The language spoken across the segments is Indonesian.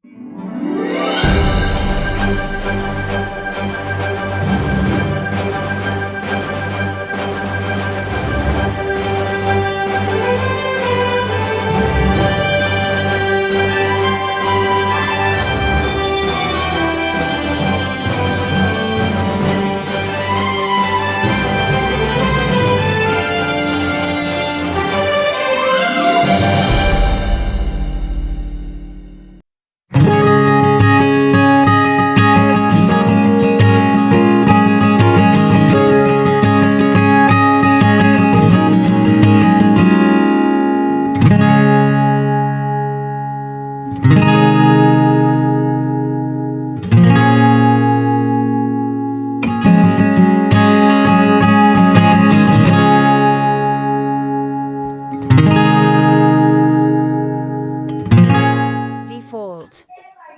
Default.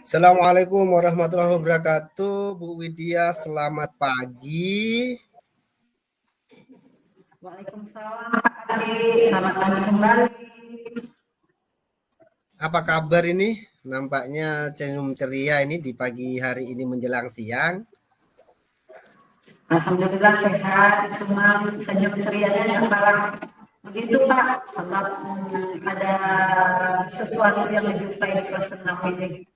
Assalamualaikum warahmatullahi wabarakatuh, Bu Widya, selamat pagi. Waalaikumsalam, Pak Adi. Selamat pagi kembali. Apa kabar ini? Nampaknya senyum ceria ini di pagi hari ini menjelang siang. Alhamdulillah sehat, cuma senyum cerianya nggak kalah begitu Pak, sebab ada sesuatu yang dijumpai di kelas 6 ini.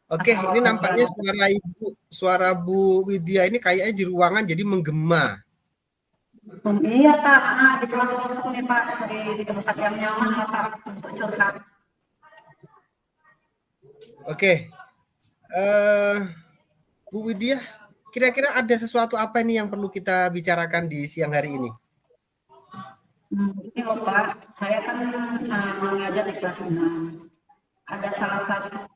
Oke, ini nampaknya suara Bu Widya ini kayaknya di ruangan jadi menggema. Iya Pak, di kelas kosong nih Pak, cari di tempat yang nyaman lah Pak untuk curhat. Oke, Bu Widya, kira-kira ada sesuatu apa ini yang perlu kita bicarakan di siang hari ini? Ini loh Pak, saya kan mengajar di kelas 6. Ada salah satu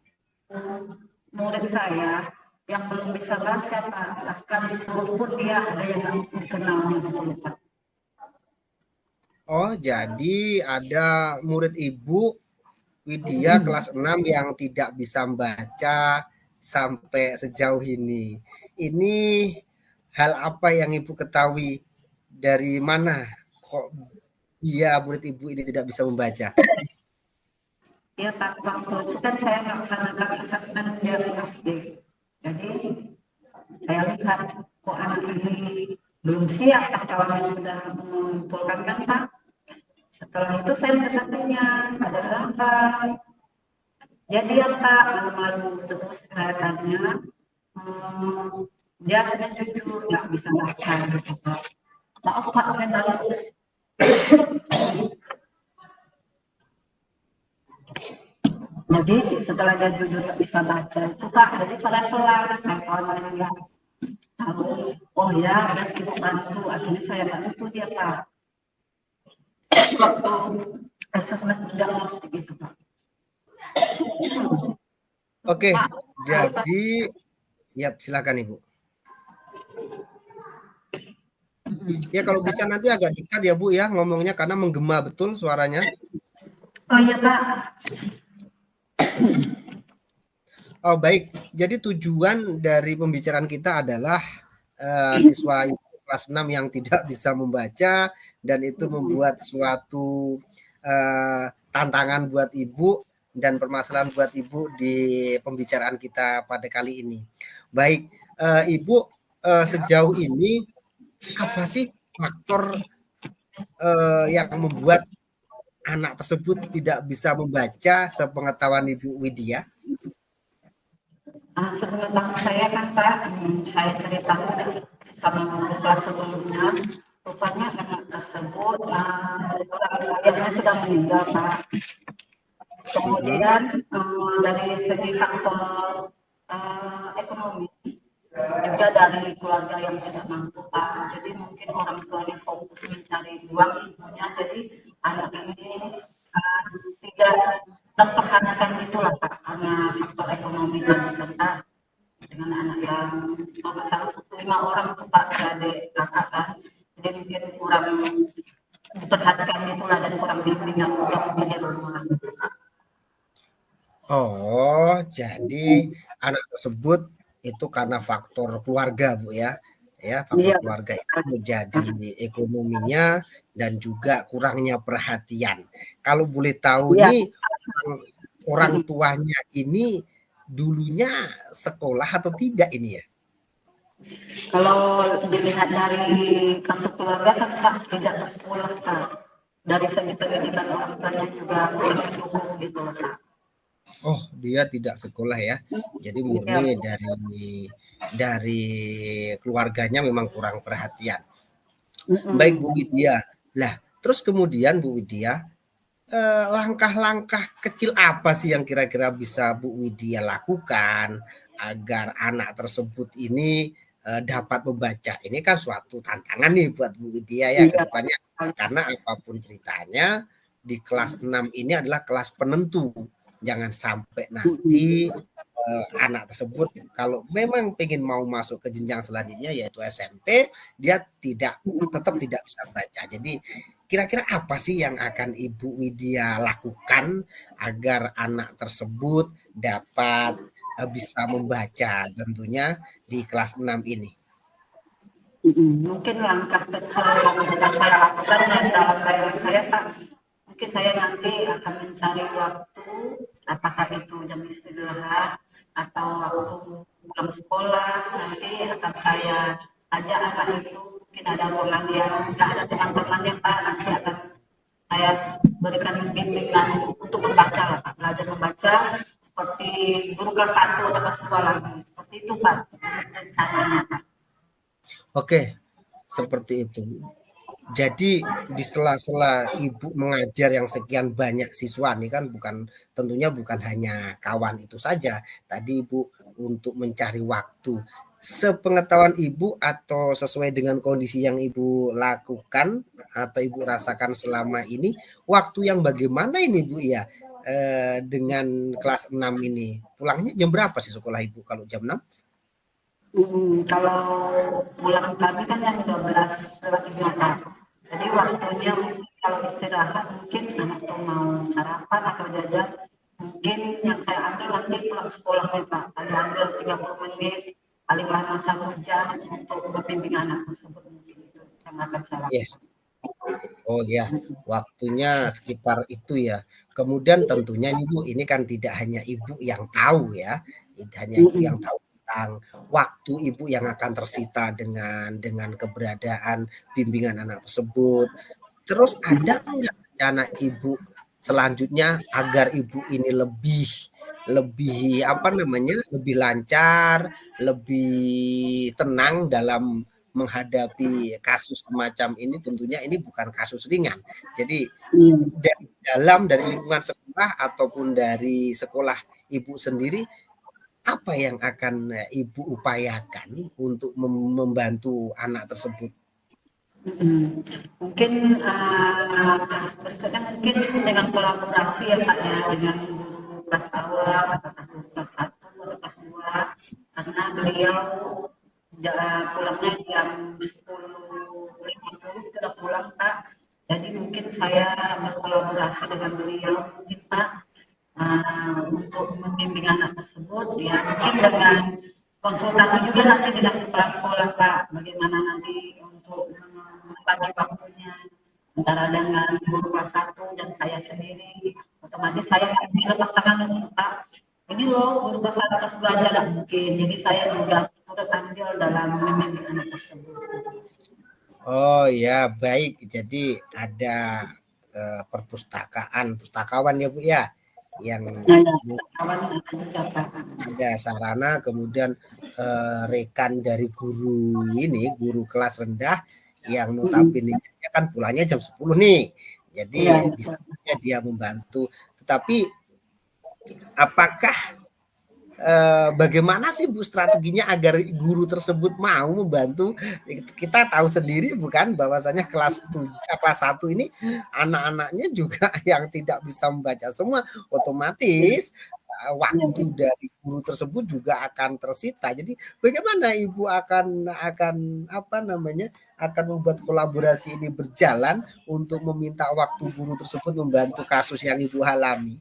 murid saya yang belum bisa baca Pak, bahkan huruf pun dia ada yang nggak dikenalnya gitu loh Pak. Oh, jadi ada murid Ibu Widya kelas 6 yang tidak bisa membaca sampai sejauh ini. Ini hal apa yang Ibu ketahui, dari mana kok dia murid Ibu ini tidak bisa membaca? Ya Pak, waktu itu kan saya melaksanakan asesmen dari SD. Jadi saya lihat kok anak ini belum siap kawan sudah mengumpulkan kan Pak. Setelah itu saya mendekatinya, ada apa? Jadi ya Pak, malu-malu terus saya tanya, dia hanya jujur nggak bisa baca gitu Pak. Maaf Pak, saya malu. Jadi setelah dia jujur nggak bisa baca itu Pak, jadi saya pelan, saya kawan yang tahu, oh ya ada ibu bantu, akhirnya saya bantu dia Pak. Waktu asesmen diagnostik itu Pak. Oke, jadi ya silakan Ibu. Ya kalau bisa nanti agak dekat ya Bu ya ngomongnya karena menggema betul suaranya. Oh iya Pak. Oh baik, jadi tujuan dari pembicaraan kita adalah siswa kelas 6 yang tidak bisa membaca dan itu membuat suatu tantangan buat Ibu dan permasalahan buat Ibu di pembicaraan kita pada kali ini. Baik, Ibu sejauh ini apa sih faktor yang membuat anak tersebut tidak bisa membaca sepengetahuan Ibu Widya? Sepengetahuan saya kan Pak, saya cari tahu sama guru kelas sebelumnya, rupanya anak tersebut orang tuanya sudah meninggal Pak. Kemudian dari segi faktor ekonomi juga dari keluarga yang tidak mampu Pak. Jadi mungkin orang tuanya fokus mencari uang ibunya, jadi anak ini tidak terperhatikan itulah Pak, karena faktor ekonomi tadi kan Pak, dengan anak yang kalau nggak salah 5 orang tuh Pak, adik kakak kan, jadi mungkin kurang diperhatikan itulah dan kurang bimbing yang mungkin di rumah gitu Pak. Oh, jadi anak tersebut itu karena faktor keluarga Bu ya. Ya, faktor keluarga itu menjadi ekonominya dan juga kurangnya perhatian. Kalau boleh tahu nih orang tuanya ini dulunya sekolah atau tidak ini ya? Kalau dilihat dari kartu keluarga kan Pak tidak bersekolah Pak. Dari segi pendidikan orang tuanya juga kurang mendukung gitu loh Pak. Oh, dia tidak sekolah ya. Jadi Ya, murni dari keluarganya memang kurang perhatian. Baik Bu Widya. Lah, terus kemudian Bu Widya, langkah-langkah kecil apa sih yang kira-kira bisa Bu Widya lakukan agar anak tersebut ini dapat membaca? Ini kan suatu tantangan nih buat Bu Widya ya ke iya, depannya. Karena apapun ceritanya di kelas 6 ini adalah kelas penentu. Jangan sampai nanti anak tersebut kalau memang pengen mau masuk ke jenjang selanjutnya yaitu SMP, dia tetap tidak bisa baca. Jadi kira-kira apa sih yang akan Ibu Widya lakukan agar anak tersebut dapat bisa membaca tentunya di kelas 6 ini? Mungkin langkah kecil yang akan saya lakukan dan dalam bayangan saya Pak, mungkin saya nanti akan mencari waktu, apakah itu jam istirahat atau waktu pulang sekolah, nanti akan saya ajak anak itu, mungkin ada ruangan yang nggak ada teman-temannya Pak, nanti akan saya berikan bimbingan untuk membaca lah Pak, belajar membaca seperti guru kelas 1 atau kelas 2 lagi, seperti itu Pak, rencananya Pak. Oke, seperti itu. Jadi di sela-sela Ibu mengajar yang sekian banyak siswa nih kan tentunya bukan hanya kawan itu saja. Tadi Ibu untuk mencari waktu. Sepengetahuan Ibu atau sesuai dengan kondisi yang Ibu lakukan atau Ibu rasakan selama ini, waktu yang bagaimana ini Bu ya dengan kelas 6 ini? Pulangnya jam berapa sih sekolah Ibu kalau jam 6? Kalau pulang kami kan yang 12:05 Kak. Jadi waktunya mungkin kalau istirahat mungkin anak tuh mau sarapan atau jajan, mungkin yang saya ambil nanti pulang sekolahnya Pak. Saya ambil 30 menit, paling lama 1 jam untuk membimbing anak tersebut mungkin itu yang akan saya Iya. lakukan. Oh ya, waktunya sekitar itu ya. Kemudian tentunya Ibu ini kan tidak hanya Ibu yang tahu ya, tidak hanya Ibu yang tahu tentang waktu Ibu yang akan tersita dengan keberadaan bimbingan anak tersebut. Terus ada enggak rencana Ibu selanjutnya agar Ibu ini lebih lebih apa namanya, lebih lancar, lebih tenang dalam menghadapi kasus semacam ini tentunya ini bukan kasus ringan. Jadi dari lingkungan sekolah ataupun dari sekolah Ibu sendiri, apa yang akan Ibu upayakan untuk membantu anak tersebut? Mungkin berikutnya mungkin dengan kolaborasi ya Pak ya dengan guru kelas awal atau guru kelas 1 atau kelas 2 karena beliau pulangnya jam 10.50 sudah pulang Pak. Jadi mungkin saya berkolaborasi dengan beliau mungkin Pak untuk membimbing anak tersebut ya mungkin dengan konsultasi juga nanti dengan kepala sekolah Pak bagaimana nanti untuk membagi waktunya antara dengan guru kelas 1 dan saya sendiri otomatis saya nanti lepas tangan Pak ini loh guru kelas 1 kelas 2 aja nggak mungkin jadi saya juga turut andil dalam membimbing anak tersebut. Oh ya, baik. Jadi ada perpustakaan, pustakawan ya Bu ya, yang Nah, ya, kawan juga Pak. ada sarana, kemudian rekan dari guru kelas rendah yang notabene dia kan pulangnya jam 10 nih. Jadi Iya, bisa saja dia membantu. Tetapi apakah bagaimana sih Bu strateginya agar guru tersebut mau membantu? Kita tahu sendiri bukan bahwasanya kelas 1 ini anak-anaknya juga yang tidak bisa membaca semua, otomatis waktu dari guru tersebut juga akan tersita. Jadi bagaimana Ibu akan apa namanya? Akan membuat kolaborasi ini berjalan untuk meminta waktu guru tersebut membantu kasus yang Ibu alami?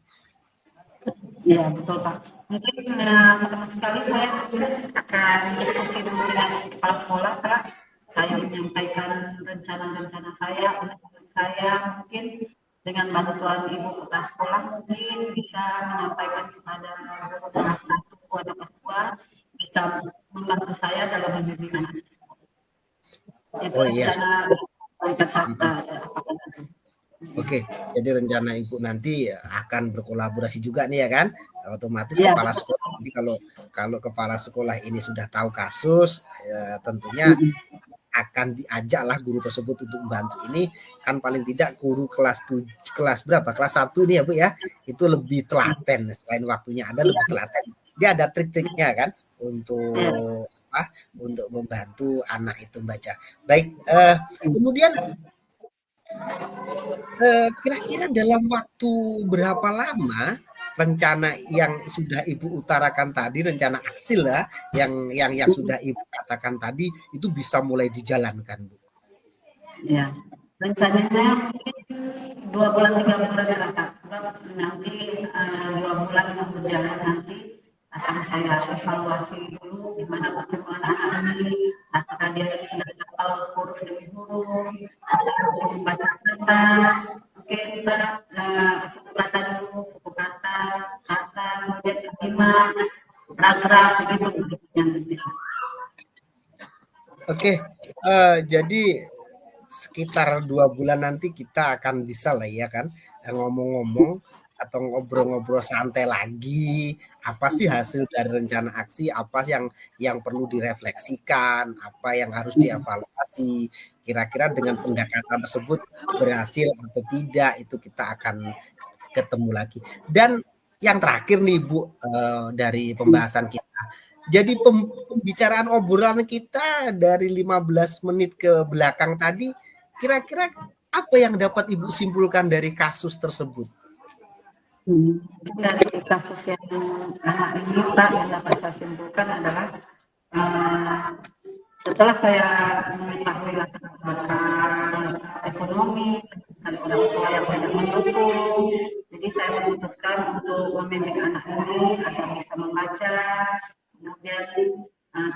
Iya betul Pak. Mungkin pertama sekali saya mungkin akan diskusi dulu dengan kepala sekolah Pak. Saya menyampaikan rencana-rencana saya, menurut saya mungkin dengan bantuan ibu kepala sekolah mungkin bisa menyampaikan kepada guru kelas 1 bisa membantu saya dalam membimbing anak tersebut. Itu Oh iya. rencana peserta. Oke, jadi rencana Ibu nanti akan berkolaborasi juga nih ya kan? Otomatis Iya, kepala sekolah nanti kalau kepala sekolah ini sudah tahu kasus, tentunya akan diajaklah guru tersebut untuk membantu ini. Kan paling tidak guru kelas berapa? Kelas 1 ini ya Bu ya, itu lebih telaten, selain waktunya ada lebih telaten. Dia ada trik-triknya kan untuk untuk membantu anak itu membaca. Baik, kemudian kira-kira dalam waktu berapa lama rencana yang sudah Ibu utarakan tadi, rencana aksil ya, yang sudah Ibu katakan tadi itu bisa mulai dijalankan, Bu? Ya, rencananya mungkin 2 bulan 3 bulan ya Kak. Nanti 2 bulan yang berjalan nanti akan saya evaluasi dulu gimana perkembangan anak ini, apakah dia sudah hafal huruf demi huruf, sudah membaca kata, mungkin kita suku kata dulu, suku kata, kemudian kalimat, paragraf begitu nanti. Oke, jadi sekitar 2 bulan nanti kita akan bisa lah ya kan ngomong-ngomong atau ngobrol-ngobrol santai lagi, apa sih hasil dari rencana aksi, apa sih yang perlu direfleksikan, apa yang harus dievaluasi, kira-kira dengan pendekatan tersebut berhasil atau tidak, itu kita akan ketemu lagi. Dan yang terakhir nih Bu, dari pembahasan kita, jadi pembicaraan obrolan kita dari 15 menit ke belakang tadi, kira-kira apa yang dapat Ibu simpulkan dari kasus tersebut? Dari kasus yang anak ini Pak, yang dapat saya simpulkan adalah setelah saya mengetahui latar belakang ekonomi dan orang tua yang tidak mendukung, jadi saya memutuskan untuk membimbing anak ini agar bisa membaca, kemudian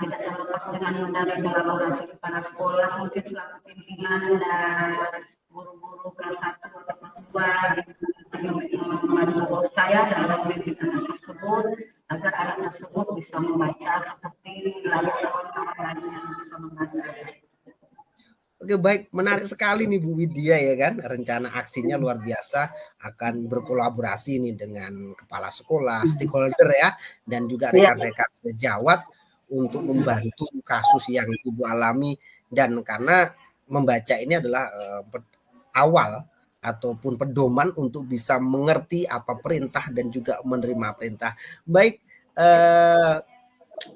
tidak terlepas dengan dari kolaborasi kepala sekolah, mungkin selaku pimpinan dan guru-guru kelas 1 atau kelas 2 membantu saya dalam membimbing anak tersebut agar anak tersebut bisa membaca seperti layaknya kawan-kawan lainnya yang bisa membaca. Oke, baik, menarik sekali nih Bu Widya ya kan, rencana aksinya luar biasa, akan berkolaborasi nih dengan kepala sekolah, stakeholder ya, dan juga rekan-rekan sejawat untuk membantu kasus yang Ibu alami, dan karena membaca ini adalah awal ataupun pedoman untuk bisa mengerti apa perintah dan juga menerima perintah. Baik,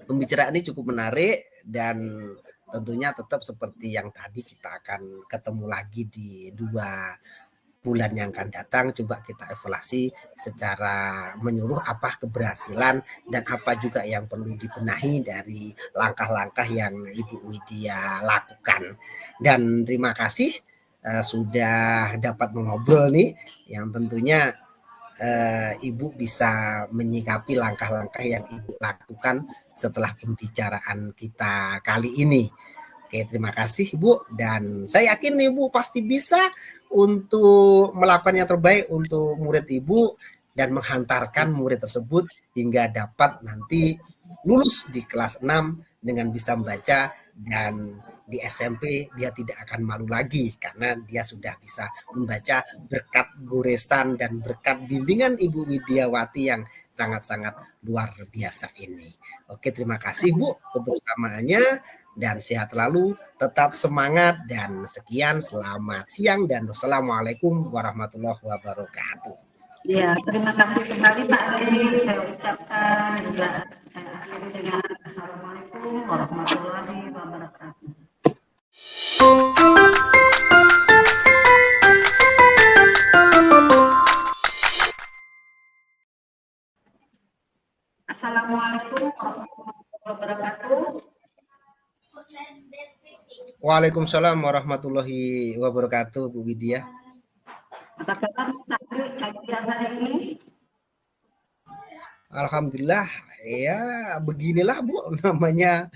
pembicaraan ini cukup menarik dan tentunya tetap seperti yang tadi kita akan ketemu lagi di 2 bulan yang akan datang. Coba kita evaluasi secara menyeluruh apa keberhasilan dan apa juga yang perlu dibenahi dari langkah-langkah yang Ibu Widya lakukan. Dan terima kasih sudah dapat mengobrol nih, yang tentunya Ibu bisa menyikapi langkah-langkah yang Ibu lakukan setelah pembicaraan kita kali ini. Oke, terima kasih Bu, dan saya yakin Ibu pasti bisa untuk melakukan yang terbaik untuk murid Ibu dan menghantarkan murid tersebut hingga dapat nanti lulus di kelas 6 dengan bisa membaca, dan di SMP dia tidak akan malu lagi karena dia sudah bisa membaca berkat goresan dan berkat bimbingan Ibu Widyawati yang sangat-sangat luar biasa ini. Oke, terima kasih Bu kebersamaannya dan sehat selalu, tetap semangat, dan sekian, selamat siang dan wassalamualaikum warahmatullahi wabarakatuh. Ya, terima kasih kembali Pak Adi, saya ucapkan juga saya akhiri dengan assalamualaikum warahmatullahi wabarakatuh. Assalamualaikum warahmatullahi wabarakatuh. Waalaikumsalam warahmatullahi wabarakatuh, Bu Widya. Apa kabar pagi hari ini? Alhamdulillah, ya beginilah Bu, namanya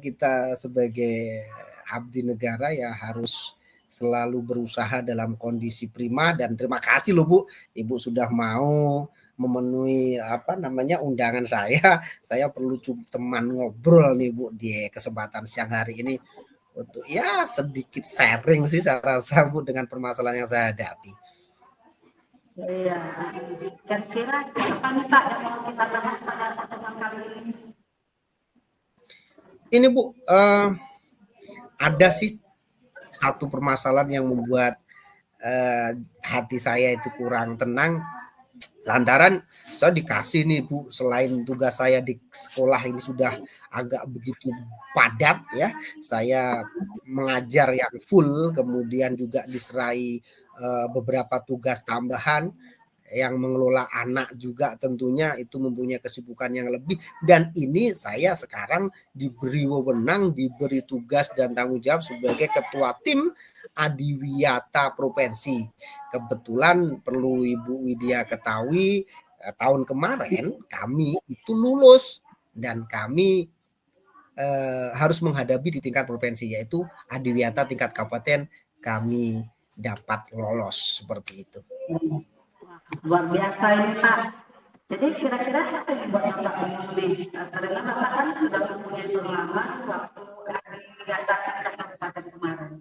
kita sebagai abdi negara ya harus selalu berusaha dalam kondisi prima, dan terima kasih loh Bu, Ibu sudah mau memenuhi undangan saya perlu teman ngobrol nih Bu di kesempatan siang hari ini untuk ya sedikit sharing sih saya rasa Bu dengan permasalahan yang saya hadapi. Iya, kira-kira apa nih Pak yang mau kita bahas pada pertemuan kali ini? Ini Bu, ada sih satu permasalahan yang membuat hati saya itu kurang tenang lantaran saya dikasih nih Bu, selain tugas saya di sekolah ini sudah agak begitu padat ya, saya mengajar yang full, kemudian juga diserai beberapa tugas tambahan yang mengelola anak juga tentunya itu mempunyai kesibukan yang lebih, dan ini saya sekarang diberi wewenang, diberi tugas dan tanggung jawab sebagai ketua tim Adiwiyata Provinsi. Kebetulan perlu Ibu Widya ketahui, tahun kemarin kami itu lulus dan kami harus menghadapi di tingkat provinsi, yaitu Adiwiyata tingkat kabupaten kami dapat lolos seperti itu. Luar biasa ini Pak. Jadi kira-kira apa yang buat Bapak bingung nih? Karena Bapak kan sudah mempunyai pengalaman waktu dikatakan ke kabupaten kemarin.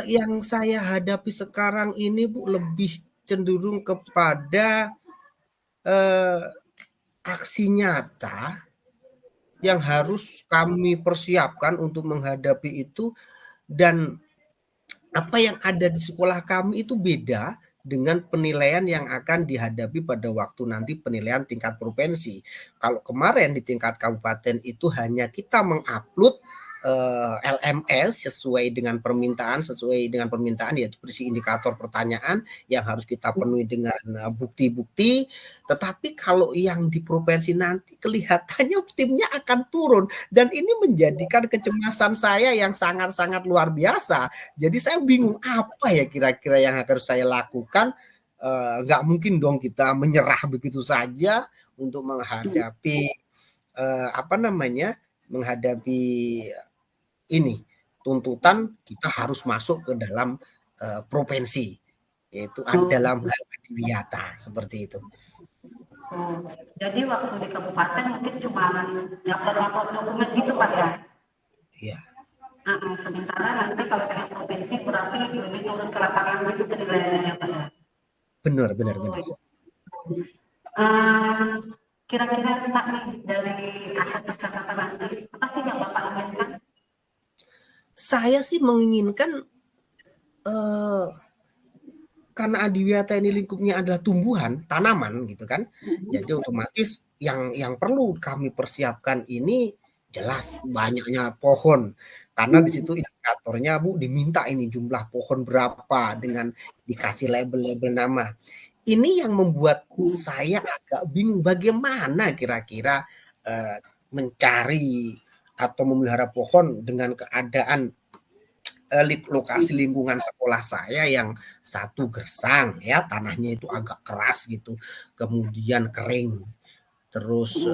Yang saya hadapi sekarang ini Bu lebih cenderung kepada aksi nyata yang harus kami persiapkan untuk menghadapi itu, dan apa yang ada di sekolah kami itu beda dengan penilaian yang akan dihadapi pada waktu nanti penilaian tingkat provinsi. Kalau kemarin di tingkat kabupaten itu hanya kita mengupload LMS sesuai dengan permintaan yaitu berisi indikator pertanyaan yang harus kita penuhi dengan bukti-bukti. Tetapi kalau yang di provinsi nanti kelihatannya timnya akan turun, dan ini menjadikan kecemasan saya yang sangat-sangat luar biasa. Jadi saya bingung apa ya kira-kira yang harus saya lakukan. Nggak mungkin dong kita menyerah begitu saja untuk menghadapi menghadapi ini tuntutan kita harus masuk ke dalam provinsi, yaitu dalam hal Adiwiyata seperti itu. Jadi waktu di kabupaten mungkin cuma lapor dokumen gitu Pak ya? Iya. Sementara nanti kalau tingkat provinsi berarti lebih turun ke lapangan gitu penilaiannya ya Pak ya? Benar. Kira-kira Pak nih dari akhir percakapan nanti apa sih yang Bapak inginkan? Saya sih menginginkan karena Adiwiyata ini lingkupnya adalah tumbuhan, tanaman gitu kan. Jadi otomatis yang perlu kami persiapkan ini jelas banyaknya pohon. Karena di situ indikatornya Bu diminta ini jumlah pohon berapa dengan dikasih label-label nama. Ini yang membuat saya agak bingung bagaimana kira-kira mencari atau memelihara pohon dengan keadaan lokasi lingkungan sekolah saya yang satu gersang ya, tanahnya itu agak keras gitu, kemudian kering, terus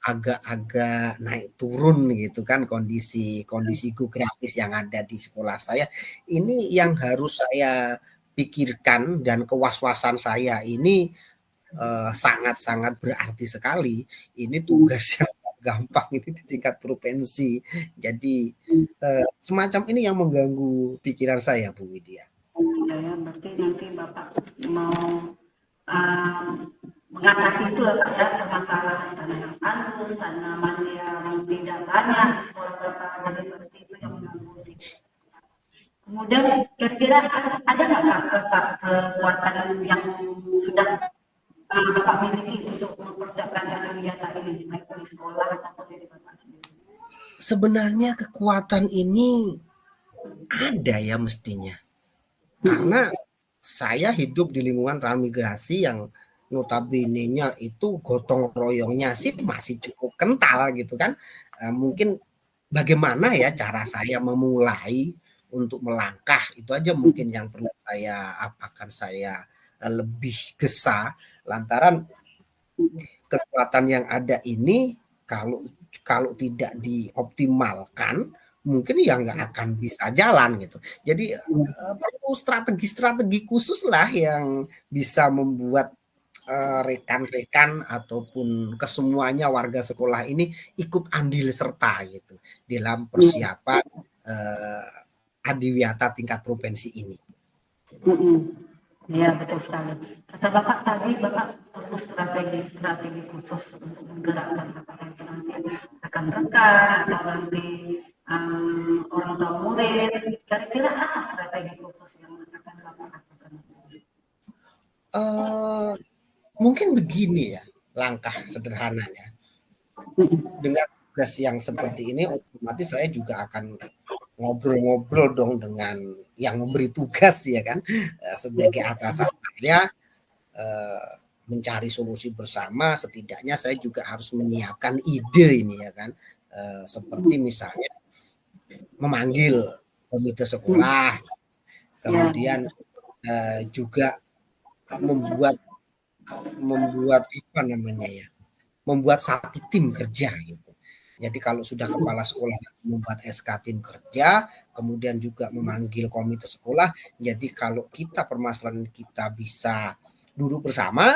agak-agak naik turun gitu kan kondisi geografis yang ada di sekolah saya. Ini yang harus saya pikirkan, dan kewas-wasan saya ini sangat-sangat berarti sekali. Ini tugas yang gampang ini di tingkat provinsi. Jadi semacam ini yang mengganggu pikiran saya Bu Widya. Ya, berarti nanti Bapak mau mengatasi itu ya Pak ya, permasalahan tanah yang tandus, tanaman yang tidak banyak di sekolah Bapak, jadi berarti itu yang mengganggu sih. Kemudian kira-kira ada nggak Bapak kekuatan yang sudah Bapak miliki untuk mempersiapkan Adiwiyata ini, baik di sekolah ataupun di Bapak sendiri? Sebenarnya kekuatan ini ada ya mestinya. Karena saya hidup di lingkungan transmigrasi yang notabene-nya itu gotong royongnya sih masih cukup kental gitu kan. Mungkin bagaimana ya cara saya memulai untuk melangkah, itu aja mungkin yang perlu saya lebih gesa, lantaran kekuatan yang ada ini kalau tidak dioptimalkan mungkin ya nggak akan bisa jalan gitu. Jadi perlu strategi khusus lah yang bisa membuat rekan-rekan ataupun kesemuanya warga sekolah ini ikut andil serta gitu dalam persiapan adiwiyata tingkat provinsi ini. Iya, betul sekali. Kata Bapak tadi, Bapak perlu strategi khusus untuk menggerakkan apakah itu nanti rekan-rekan atau nanti orang tua murid. Kira-kira apa strategi khusus yang akan Bapak lakukan? Mungkin begini ya, langkah sederhananya. Dengan tugas yang seperti ini, otomatis saya juga akan ngobrol-ngobrol dong dengan yang memberi tugas ya kan, sebagai atasan saya, mencari solusi bersama. Setidaknya saya juga harus menyiapkan ide ini ya kan, seperti misalnya memanggil komite sekolah, kemudian juga membuat apa namanya ya, membuat satu tim kerja gitu. Jadi kalau sudah kepala sekolah membuat SK tim kerja, kemudian juga memanggil komite sekolah, jadi kalau kita permasalahan kita bisa duduk bersama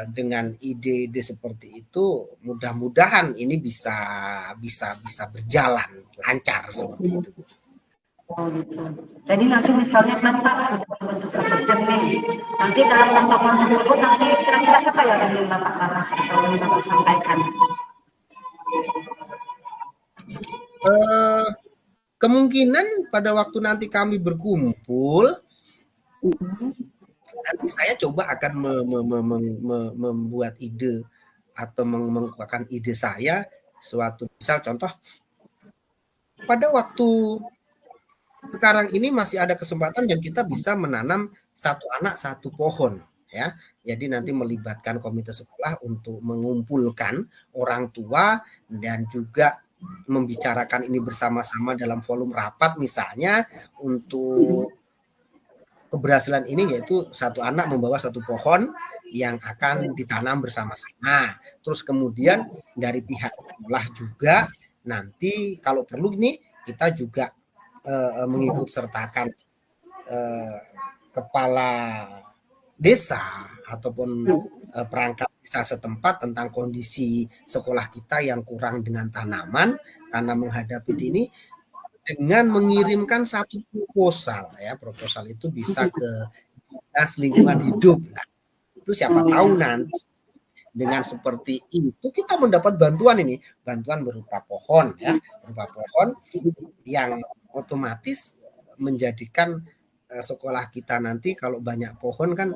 dengan ide-ide seperti itu, mudah-mudahan ini bisa berjalan lancar seperti itu. Oh gitu. Jadi nanti misalnya kan Pak sudah membentuk satu tim nih. Nanti dalam pertemuan tersebut nanti kira-kira apa yang ingin Bapak bahas atau ingin Bapak sampaikan? Kemungkinan pada waktu nanti kami berkumpul, nanti saya coba akan membuat ide atau mengemukakan ide saya suatu misal contoh pada waktu sekarang ini masih ada kesempatan dan kita bisa menanam satu anak satu pohon ya. Jadi nanti melibatkan komite sekolah untuk mengumpulkan orang tua dan juga membicarakan ini bersama-sama dalam volume rapat misalnya untuk keberhasilan ini, yaitu satu anak membawa satu pohon yang akan ditanam bersama-sama. Terus kemudian dari pihak sekolah juga nanti kalau perlu nih kita juga mengikut sertakan kepala desa ataupun perangkat desa setempat tentang kondisi sekolah kita yang kurang dengan tanaman karena menghadapi ini dengan mengirimkan satu proposal ya. Proposal itu bisa ke dinas lingkungan hidup. Nah, itu siapa tahu nanti dengan seperti itu kita mendapat bantuan ini, bantuan berupa pohon ya, berupa pohon yang otomatis menjadikan sekolah kita nanti kalau banyak pohon kan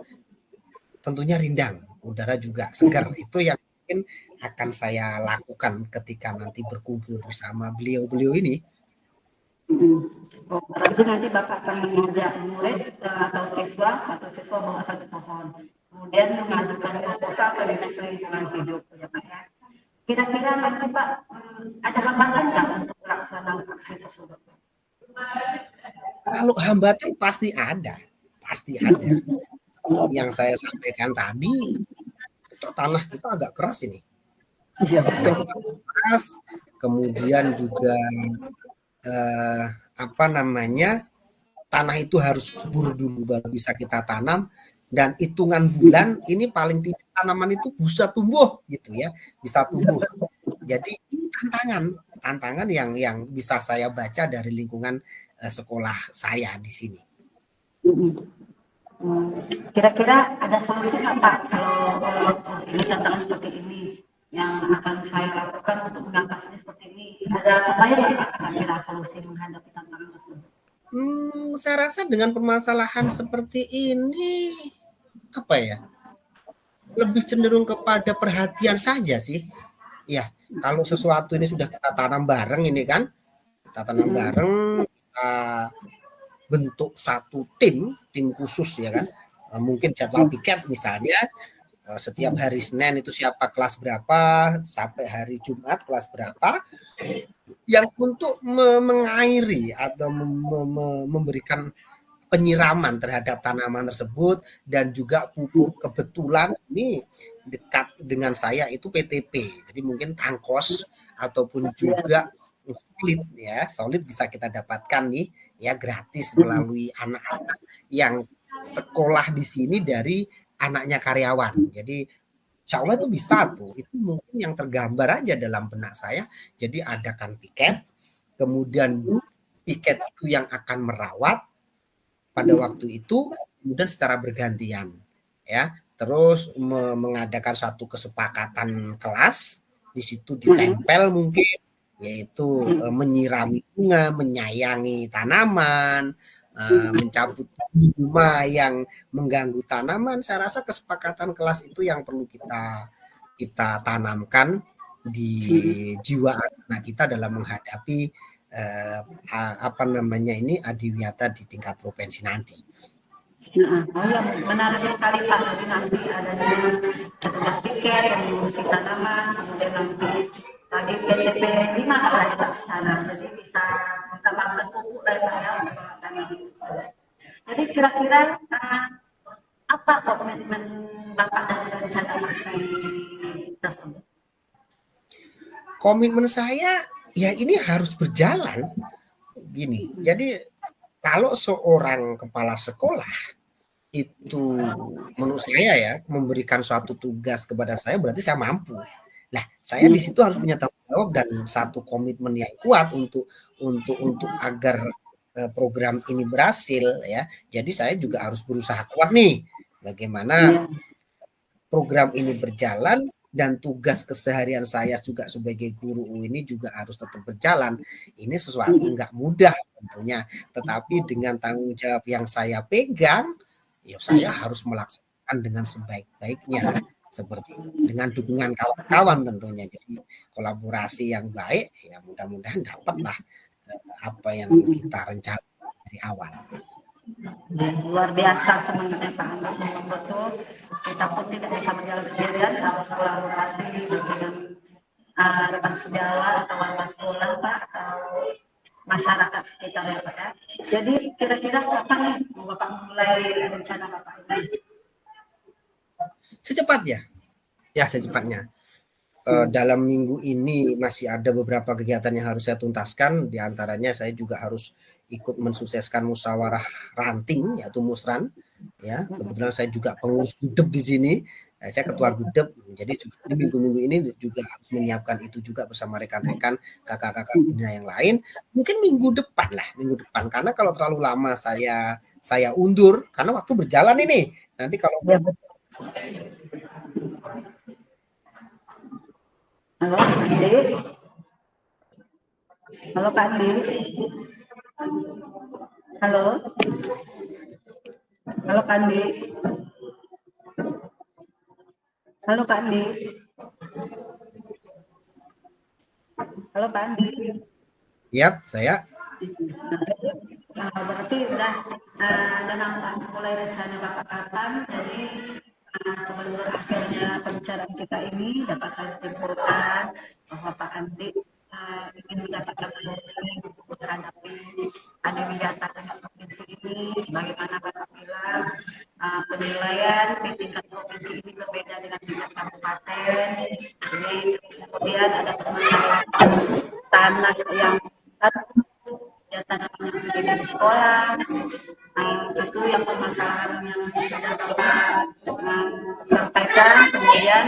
tentunya rindang, udara juga segar. Itu yang mungkin akan saya lakukan ketika nanti berkumpul bersama beliau-beliau ini. Oh, berarti nanti Bapak akan mengajak murid atau siswa, satu siswa bawa satu pohon. Kemudian mengajukan proposal ke dinas lingkungan hidup ya Pak ya. Kira-kira nanti Pak ada hambatan nggak untuk pelaksanaan aksi tersebut? Kalau hambatan pasti ada. Yang saya sampaikan tadi, tanah kita agak keras ini. Tanah kita keras, kemudian juga tanah itu harus subur dulu baru bisa kita tanam, dan hitungan bulan ini paling tidak tanaman itu bisa tumbuh gitu ya, bisa tumbuh. Jadi ini tantangan yang bisa saya baca dari lingkungan sekolah saya di sini. Kira-kira ada solusi nggak Pak kalau ini tantangan seperti ini yang akan saya lakukan untuk mengatasi seperti ini? Ada terbayang nggak Pak kira-kira solusi menghadapi tantangan tersebut? Saya rasa dengan permasalahan seperti ini apa ya? Lebih cenderung kepada perhatian saja sih. Ya, kalau sesuatu ini sudah kita tanam bareng ini kan, kita tanam bareng, kita bentuk satu tim khusus ya kan, mungkin jadwal piket misalnya setiap hari Senin itu siapa kelas berapa sampai hari Jumat kelas berapa yang untuk mengairi atau memberikan penyiraman terhadap tanaman tersebut, dan juga pupuk. Kebetulan ini dekat dengan saya itu PTP, jadi mungkin tangkos ataupun juga solid bisa kita dapatkan nih ya gratis melalui anak-anak yang sekolah di sini dari anaknya karyawan. Jadi insya Allah itu bisa tuh. Itu mungkin yang tergambar aja dalam benak saya. Jadi adakan piket, kemudian piket itu yang akan merawat pada waktu itu, kemudian secara bergantian, ya. Terus mengadakan satu kesepakatan kelas, di situ ditempel mungkin, yaitu menyirami bunga, menyayangi tanaman, mencabut bunga yang mengganggu tanaman. Saya rasa kesepakatan kelas itu yang perlu kita tanamkan di jiwa anak kita dalam menghadapi apa namanya ini adiwiyata di tingkat provinsi nanti. Oh ya, menarik sekali Pak. Jadi nanti ada petugas piket yang mengurusi tanaman, kemudian nanti lagi PTP 5 lah di sana. Jadi bisa minta bantuan pupuk lah Pak ya untuk tanam itu. Jadi kira-kira apa komitmen Bapak dan rencana aksi tersebut? Komitmen saya ya ini harus berjalan gini. Jadi kalau seorang kepala sekolah itu menurut saya ya memberikan suatu tugas kepada saya berarti saya mampu. Nah, saya di situ harus punya tanggung jawab dan satu komitmen yang kuat untuk agar program ini berhasil ya. Jadi saya juga harus berusaha kuat nih bagaimana program ini berjalan dan tugas keseharian saya juga sebagai guru ini juga harus tetap berjalan. Ini sesuatu nggak mudah tentunya, tetapi dengan tanggung jawab yang saya pegang, ya saya harus melaksanakan dengan sebaik-baiknya, seperti dengan dukungan kawan-kawan tentunya. Jadi kolaborasi yang baik, ya mudah-mudahan dapatlah apa yang kita rencanakan dari awal. Luar biasa semangatnya Pak Andi, memang betul kita pun tidak bisa berjalan sendirian, harus kolaborasi dengan rekan sejawat atau warga sekolah Pak atau masyarakat sekitar ya Pak ya. Jadi kira-kira kapan nih Bapak mulai rencana Bapak ini? Secepatnya, ya secepatnya. Dalam minggu ini masih ada beberapa kegiatan yang harus saya tuntaskan. Di antaranya saya juga harus ikut mensukseskan musyawarah ranting yaitu musran. Ya, kebetulan saya juga pengurus gudep di sini. Saya ketua gudep. Jadi juga di minggu-minggu ini juga harus menyiapkan itu juga bersama rekan-rekan kakak-kakak bina yang lain. Mungkin minggu depan lah, minggu depan. Karena kalau terlalu lama saya undur karena waktu berjalan ini. Nanti kalau Halo Andi. Halo Kak Andi. Halo. Halo Kak Andi. Halo Kak Andi. Halo Pak Andi. Yap, saya. Berarti udah dalam mulai rencana Bapak kapan, jadi sebelum berakhirnya pembicaraan kita ini dapat saya simpulkan bahwa Pak Andi ingin mendapatkan solusi untuk menghadapi adiwiyata tingkat provinsi ini. Sebagaimana Bapak bilang, penilaian di tingkat provinsi ini berbeda dengan tingkat kabupaten. Jadi kemudian ada permasalahan tanah yang ya tanaman yang sudah di sekolah, itu yang permasalahan yang sudah Bapak sampaikan. Kemudian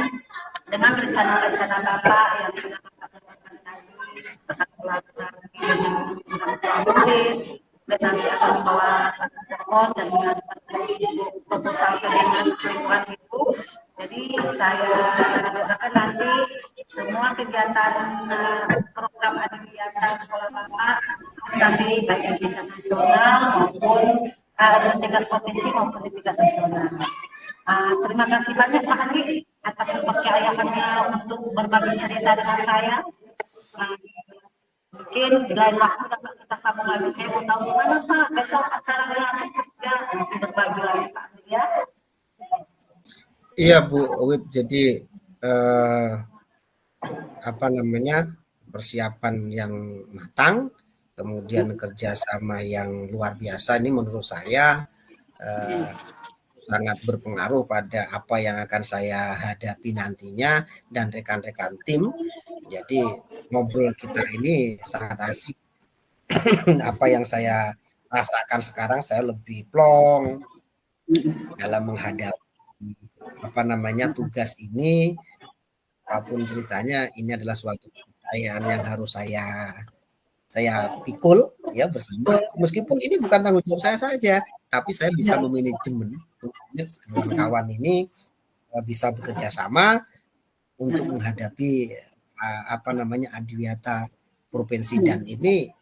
dengan rencana-rencana Bapak yang sudah Bapak sampaikan tadi, Bapak kolaborasi dengan murid, dan nanti akan membawa satu pohon dan mengajukan proposal ke dinas lingkungan itu. Jadi saya doakan nanti semua kegiatan program adiwiyata sekolah Bapak nanti baik di tingkat nasional maupun di tingkat provinsi maupun di tingkat nasional. Terima kasih banyak Pak Andi atas kepercayaannya untuk berbagi cerita dengan saya. Mungkin di lain waktu dapat kita sambung lagi. Saya mau tahu gimana Pak besok acaranya sukses ya, nanti berbagi lagi Pak Andi ya. Iya Bu Owit, jadi apa namanya persiapan yang matang, kemudian kerjasama yang luar biasa ini menurut saya sangat berpengaruh pada apa yang akan saya hadapi nantinya dan rekan-rekan tim. Jadi ngobrol kita ini sangat asik. Apa yang saya rasakan sekarang saya lebih plong dalam menghadapi tugas ini, apapun ceritanya, ini adalah suatu kepercayaan yang harus saya pikul ya bersama, meskipun ini bukan tanggung jawab saya saja, tapi saya bisa memanajemen kawan-kawan ini bisa bekerja sama untuk menghadapi adiwiyata provinsi, dan ini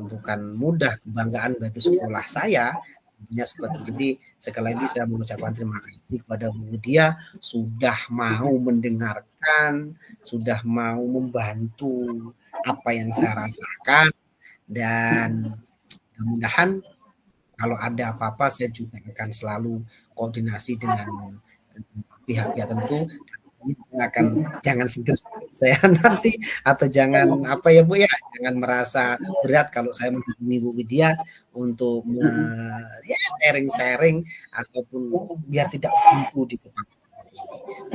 bukan mudah, kebanggaan bagi sekolah saya. Jadi sekali lagi saya mengucapkan terima kasih kepada Bu Widya sudah mau mendengarkan, sudah mau membantu apa yang saya rasakan, dan mudah-mudahan kalau ada apa-apa saya juga akan selalu koordinasi dengan pihak-pihak tentu. Akan jangan segan saya nanti, atau jangan Bu ya, jangan merasa berat kalau saya menghubungi Bu Widya untuk sharing-sharing ataupun biar tidak buntu di tempat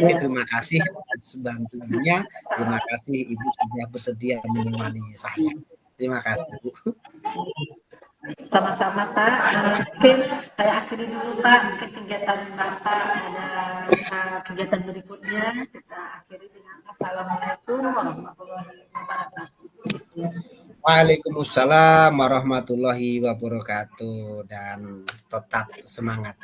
ini. Terima kasih atas bantuannya, terima kasih Ibu sudah bersedia menemani saya. Terima kasih Bu. Sama-sama Pak. Mungkin saya akhiri dulu Pak. Mungkin kegiatan Bapak ada kegiatan berikutnya. Kita akhiri dengan Assalamualaikum warahmatullahi wabarakatuh. Waalaikumsalam warahmatullahi wabarakatuh, dan tetap semangat.